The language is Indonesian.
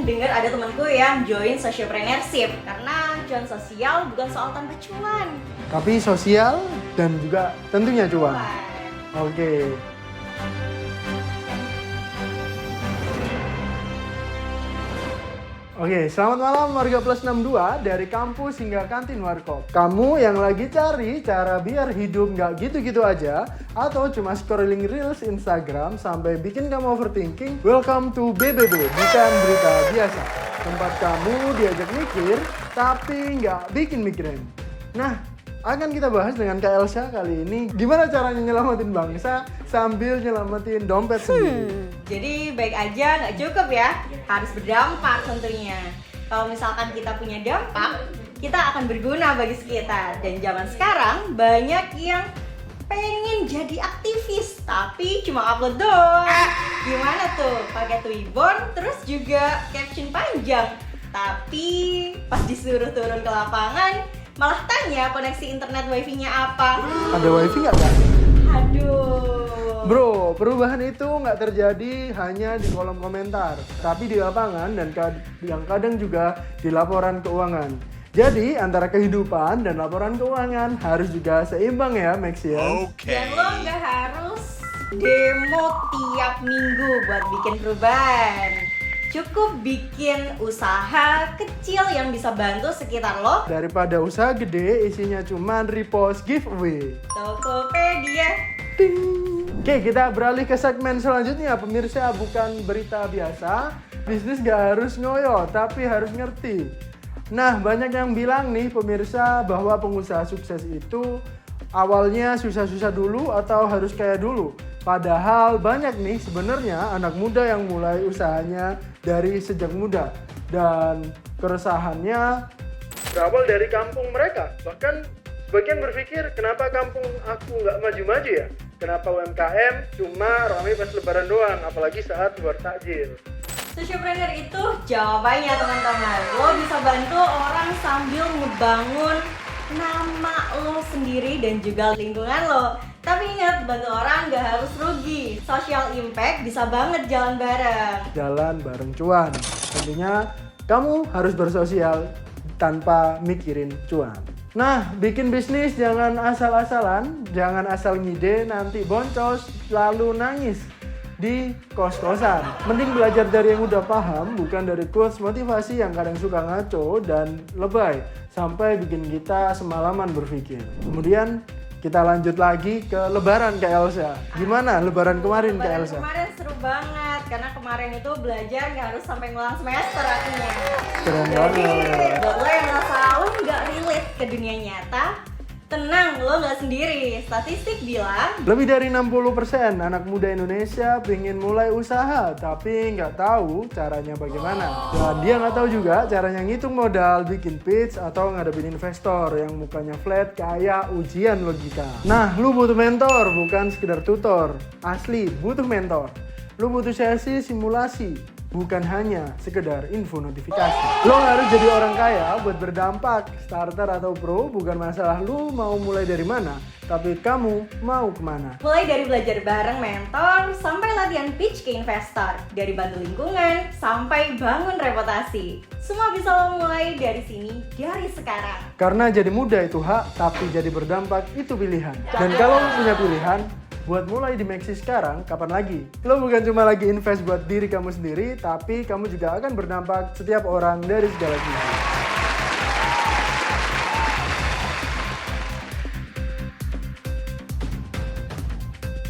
dengar ada temanku yang join socialpreneurship karena join sosial bukan soal tanpa cuan. Tapi sosial dan juga tentunya cuan. Oke. Oke, selamat malam warga Plus 62 dari kampus hingga kantin warkop. Kamu yang lagi cari cara biar hidup nggak gitu-gitu aja atau cuma scrolling reels Instagram sampai bikin kamu overthinking, welcome to BBB, bukan berita biasa. Tempat kamu diajak mikir tapi nggak bikin mikirin. Nah, akan kita bahas dengan Kak Elsa kali ini gimana caranya nyelamatin bangsa sambil nyelamatin dompet sendiri. Jadi baik aja nggak cukup ya, harus berdampak tentunya. Kalau misalkan kita punya dampak, kita akan berguna bagi sekitar. Dan zaman sekarang banyak yang pengen jadi aktivis tapi cuma upload doang. Gimana tuh? Pakai Twibbon terus juga caption panjang. Tapi pas disuruh turun ke lapangan malah tanya koneksi internet wifi-nya apa. Ada wifi nggak, Kak? Aduh. Bro, perubahan itu nggak terjadi hanya di kolom komentar, tapi di lapangan dan yang kadang juga di laporan keuangan. Jadi antara kehidupan dan laporan keuangan harus juga seimbang ya, Maxian. Dan lo nggak harus demo tiap minggu buat bikin perubahan. Cukup bikin usaha kecil yang bisa bantu sekitar lo. Daripada usaha gede isinya cuman repost giveaway. Tokopedia. Ting. Oke, kita beralih ke segmen selanjutnya. Pemirsa, bukan berita biasa. Bisnis gak harus ngoyo, tapi harus ngerti. Nah, banyak yang bilang nih pemirsa bahwa pengusaha sukses itu awalnya susah-susah dulu atau harus kaya dulu. Padahal banyak nih sebenarnya anak muda yang mulai usahanya dari sejak muda. Dan keresahannya berawal dari kampung mereka. Bahkan sebagian berpikir, kenapa kampung aku nggak maju-maju ya? Kenapa UMKM cuma ramai pas lebaran doang, apalagi saat luar takjil? Socialpreneur itu jawabannya teman-teman. Lo bisa bantu orang sambil ngebangun nama lo sendiri dan juga lingkungan lo. Tapi ingat, bantu orang gak harus rugi. Social impact bisa banget jalan bareng. Jalan bareng cuan. Tentunya kamu harus bersosial tanpa mikirin cuan. Nah, bikin bisnis jangan asal-asalan, jangan asal ngide nanti boncos lalu nangis di kos-kosan. Mending belajar dari yang udah paham, bukan dari quotes motivasi yang kadang suka ngaco dan lebay sampai bikin kita semalaman berpikir. Kemudian kita lanjut lagi ke lebaran Kak Elsa. Gimana lebaran kemarin Kak Elsa? Kemarin seru banget karena kemarin itu belajar nggak harus sampai ngulang semester artinya. Keren Jadi banget. buat lo yang merasa lo nggak relate ke dunia nyata, tenang, lo nggak sendiri. Statistik bilang Lebih dari 60% anak muda Indonesia pengen mulai usaha tapi nggak tahu caranya bagaimana. Dan dia nggak tahu juga caranya ngitung modal, bikin pitch, atau ngadepin investor yang mukanya flat kayak ujian logika. Nah, lu butuh mentor, bukan sekedar tutor. Asli, butuh mentor. Lu butuh sesi simulasi, bukan hanya sekedar info notifikasi. Lo harus jadi orang kaya buat berdampak. Starter atau pro bukan masalah lu mau mulai dari mana, tapi kamu mau kemana. mulai dari belajar bareng mentor sampai latihan pitch ke investor, dari bantu lingkungan sampai bangun reputasi. Semua bisa lo mulai dari sini, dari sekarang. Karena jadi muda itu hak, tapi jadi berdampak itu pilihan. Dan kalau lo punya pilihan, buat mulai di Maxi sekarang, kapan lagi? Lo bukan cuma lagi invest buat diri kamu sendiri, tapi kamu juga akan berdampak setiap orang dari segala sisi.